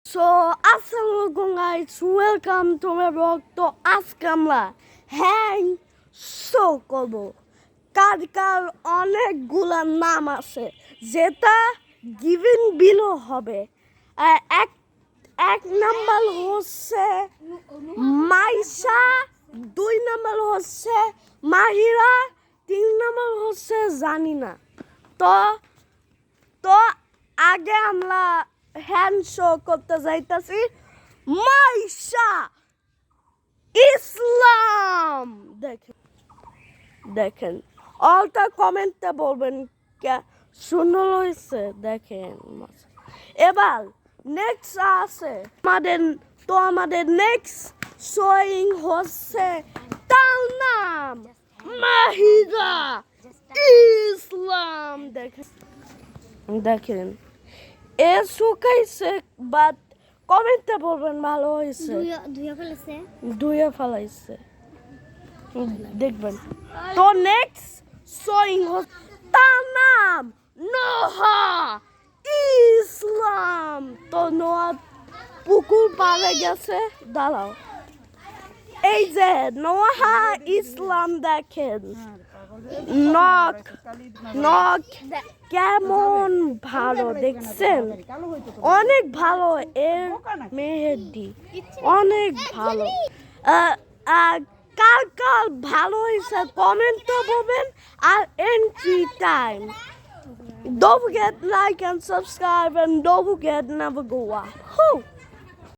So, assalamualaikum guys, welcome to my vlog. তো আজকে আমরা হ্যাং শো করবো। কার অনেকগুলা নাম আছে যেটা গিভেন বিলো হবে। এক এক নাম্বার হচ্ছে মাইশা, 2 নাম্বার হচ্ছে মাহিরা, 3 নাম্বার হচ্ছে জানি না। তো তো আগে আমরা হ্যান্ড শো করতে যাইতাছি মাইশা ইসলাম। দেখেন অলটা কমেন্টে বলবেন সুন্দর হয়েছে। দেখেন এবার নেক্সট আছে আমাদের নেক্সট শোয়িং হচ্ছে তার নাম মাহিরা ইসলাম। দেখেন এ শুকাইছে বাট কমেন্টে বলবেন ভালো হয়েছে। ধুয়ে ফেলাইছে দেখবেন। তো নেক্সট শোয়িং তার নাম নোহা ইসলাম। তো নোহা পুকুর পাড়ে গেছে। দাঁড়াও, এই যে নোহা ইসলাম দেখেন নখ কেমন ভালো দেখছেন, অনেক ভালো। এর মেহেদি অনেক ভালো। কার ভালো হয়েছে কমেন্ট তো বলবেন। আর entry time, don't forget like and subscribe and don't forget never go out.